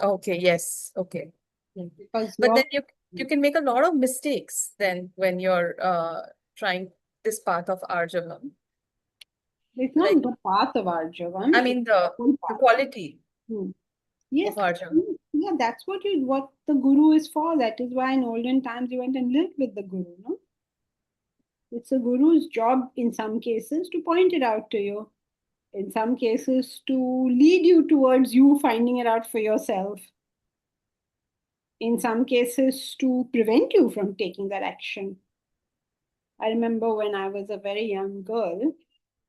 okay. Yes, okay. Because But then you can make a lot of mistakes then when you're trying this path of Arjavam. it's not Like, the path of Arjavam. I It's mean the whole the path. quality Yes, of Arjavam. yeah, that's what the guru is for. That is why in olden times you went and lived with the guru, no? It's a guru's job in some cases to point it out to you. In some cases to lead you towards you finding it out for yourself. In some cases to prevent you from taking that action. I remember when I was a very young girl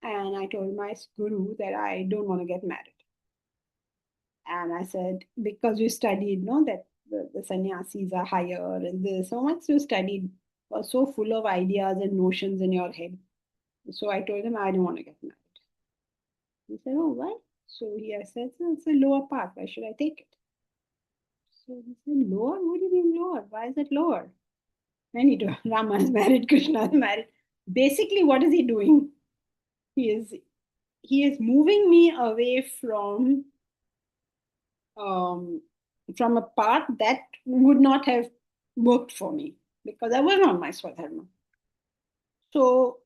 and I told my guru that I don't want to get married. And I said, because you studied, no, that the sannyasis are higher and this, so much you studied, was so full of ideas and notions in your head. So I told him, I don't want to get married. He said, oh, why? So I said, it's a lower path. Why should I take it? So he said, lower? What do you mean lower? Why is it lower? And he told, Rama is married, Krishna is married. Basically, what is he doing? He is moving me away from a path that would not have worked for me because I was not my Swadharma. So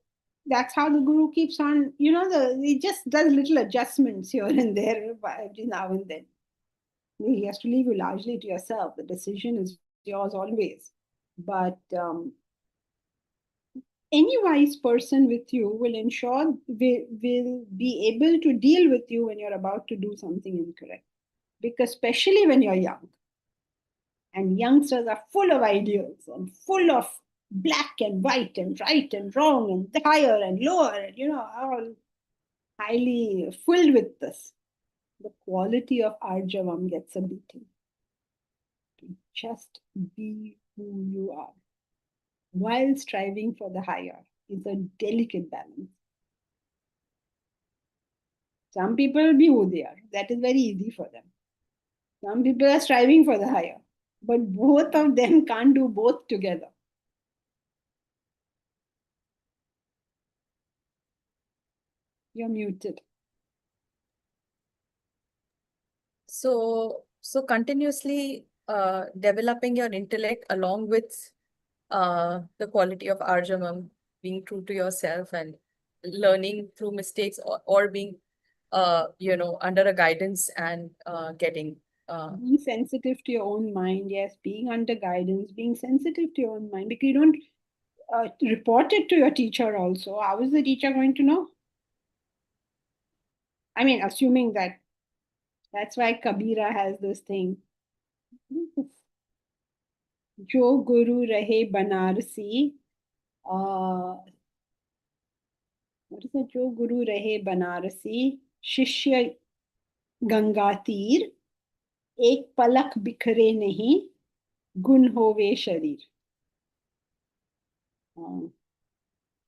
that's how the Guru keeps on, he just does little adjustments here and there every now and then. He has to leave you largely to yourself. The decision is yours always. But any wise person with you will ensure will be able to deal with you when you're about to do something incorrect. Because especially when you're young, and youngsters are full of ideas and full of black and white and right and wrong and higher and lower, and all highly filled with this. The quality of Arjavam gets a beating. To just be who you are while striving for the higher is a delicate balance. Some people will be who they are. That is very easy for them. Some people are striving for the higher, but both of them can't do both together. You're muted. So continuously developing your intellect along with the quality of Arjamam, being true to yourself and learning through mistakes, or being under a guidance and getting being sensitive to your own mind. Yes, being under guidance, being sensitive to your own mind, because you don't report it to your teacher also. How is the teacher going to know? I mean, assuming that's why Kabira has this thing. Jo Guru Rahe Banarsi. What is it? Jo Guru Rahe Banarsi. Shishya Ganga Tir. Ek palak bikhre nahi. Gun hove sharir.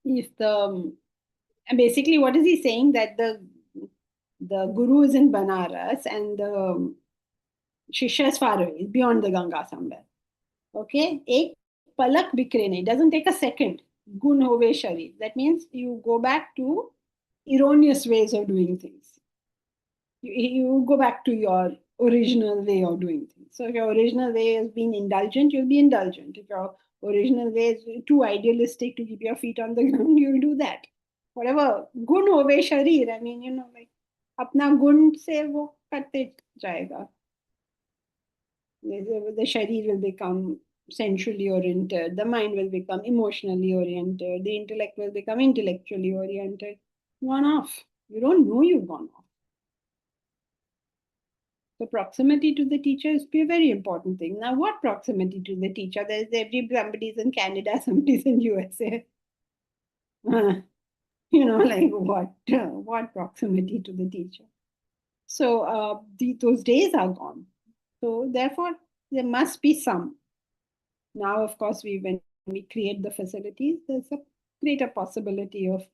If basically, what is he saying? That the Guru is in Banaras and the Shishya is far away, beyond the Ganga somewhere. Okay? Ek palak bikre nahi. It doesn't take a second. Gun hove sharir. That means you go back to erroneous ways of doing things. You go back to your original way of doing things. So if your original way has been indulgent, you'll be indulgent. If your original way is too idealistic to keep your feet on the ground, you'll do that. Whatever. Gun hove sharir. I mean, like apna gun se wo karte jayega. The sharir will become sensually oriented. The mind will become emotionally oriented. The intellect will become intellectually oriented. Gone off. You don't know you've gone off. So proximity to the teacher is a very important thing. Now, what proximity to the teacher? Somebody's in Canada, somebody's in USA. Like what proximity to the teacher? So those days are gone. So therefore, there must be some. Now, of course, when we create the facilities, there's a greater possibility of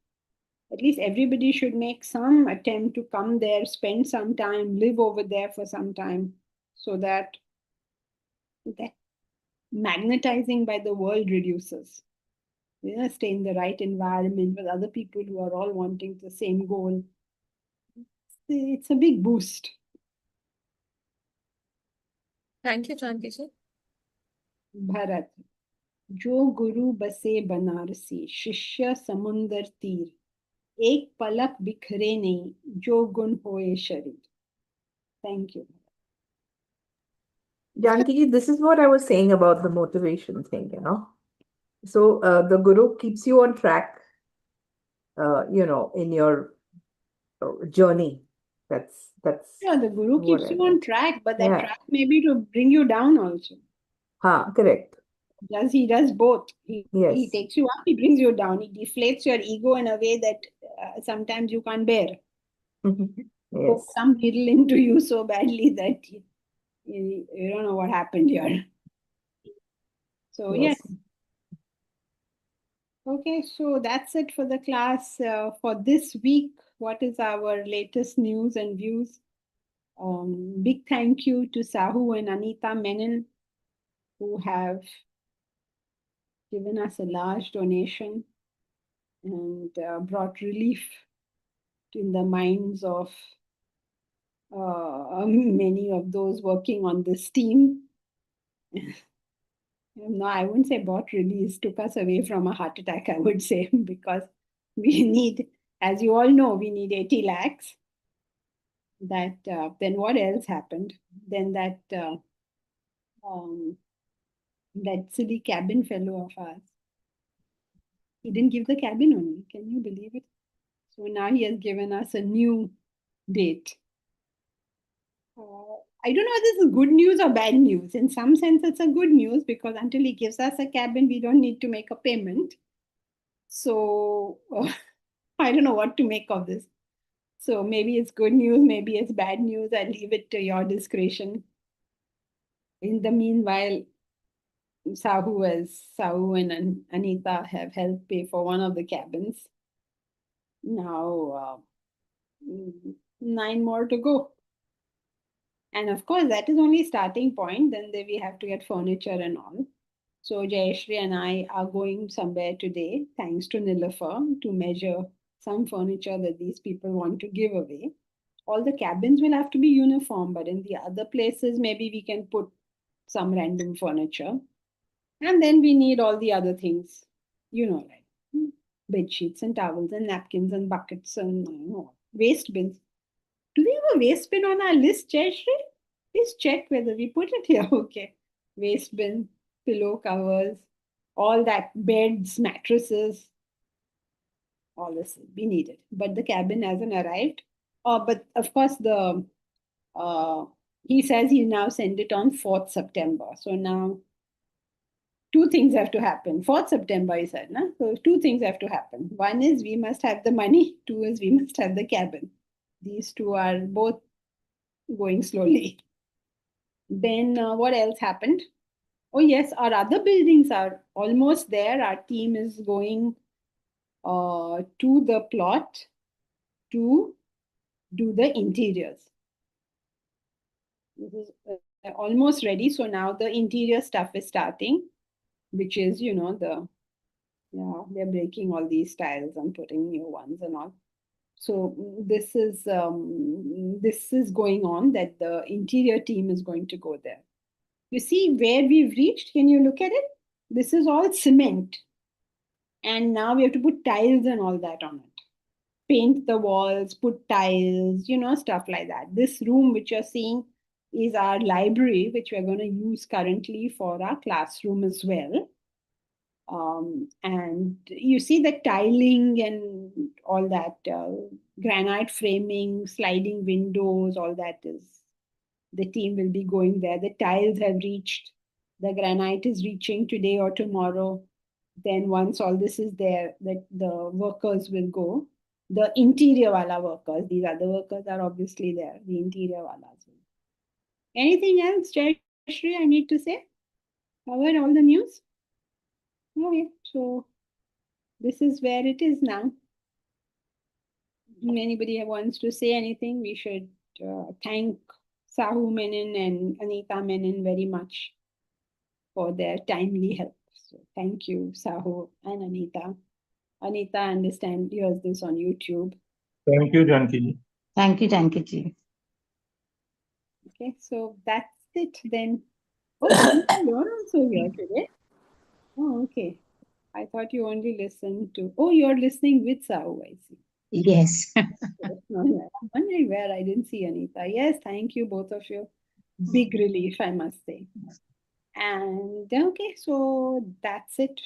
at least everybody should make some attempt to come there, spend some time, live over there for some time, so that magnetizing by the world reduces. Stay in the right environment with other people who are all wanting the same goal. It's a big boost. Thank you, Janki ji. Bharat. Jo Guru base Banarsi, Shishya Samundar Tir. Ek palak bikhre nahi, jo gun hoye sharir. Thank you. Janki, this is what I was saying about the motivation thing, So the Guru keeps you on track, in your journey. That's yeah, the Guru keeps you on track, but that Yeah. track may be to bring you down also. Correct. He does both. He Yes. takes you up, he brings you down. He deflates your ego in a way that sometimes you can't bear. Mhm. Yes. some needle into you so badly that you don't know what happened here. So yes. Okay, so that's it for the class for this week. What is our latest news and views? Big thank you to Sahu and Anita Menon, who have given us a large donation and brought relief in the minds of many of those working on this team. No, I wouldn't say brought release, took us away from a heart attack, I would say, because we need, as you all know, we need 80 lakhs. That then what else happened? Then that silly cabin fellow of ours, he didn't give the cabin only. Can you believe it? So now he has given us a new date. I don't know if this is good news or bad news. In some sense, it's a good news because until he gives us a cabin, we don't need to make a payment. So I don't know what to make of this. So maybe it's good news, maybe it's bad news. I'll leave it to your discretion. In the meanwhile, Sahu and Anita have helped pay for one of the cabins. Now 9 more to go. And of course, that is only starting point. Then we have to get furniture and all. So Jayashri and I are going somewhere today, thanks to Nilofer, to measure some furniture that these people want to give away. All the cabins will have to be uniform, but in the other places, maybe we can put some random furniture. And then we need all the other things, like bed sheets and towels and napkins and buckets and waste bins. Do we have a waste bin on our list, Jayashri? Please check whether we put it here. Okay. Waste bin, pillow covers, all that, beds, mattresses, all this will be needed. But the cabin hasn't arrived. But of course, he says he'll now send it on 4th September. So now 2 things have to happen. 4th September, he said. No? So 2 things have to happen. One is we must have the money. 2 is we must have the cabin. These 2 are both going slowly. Then what else happened? Oh yes, our other buildings are almost there. Our team is going to the plot to do the interiors. This is almost ready. So now the interior stuff is starting, which is, they're breaking all these tiles and putting new ones and all. So this is going on, that the interior team is going to go there. You see where we've reached? Can you look at it? This is all cement. And now we have to put tiles and all that on it. Paint the walls, put tiles, stuff like that. This room which you're seeing is our library, which we're going to use currently for our classroom as well. And you see the tiling and all that, granite framing, sliding windows, all that is, the team will be going there. The tiles have reached, the granite is reaching today or tomorrow. Then once all this is there, the workers will go. The interior wala workers, these other workers are obviously there, the interior walas. Anything else, Jayashri, I need to say? Covered all the news? Okay, so this is where it is now. Anybody wants to say anything, we should thank Sahu Menon and Anita Menon very much for their timely help. So thank you, Sahu and Anita. Anita, I understand hears this on YouTube. Thank you, Janki. Thank you, Janki ji. Okay, so that's it then. Oh, Anita, you're also here today. Oh, okay. I thought you only listened to. Oh, you're listening with Sahu, I see. Yes. I'm wondering where I didn't see Anita. Yes, thank you, both of you. Big relief, I must say. And okay, so that's it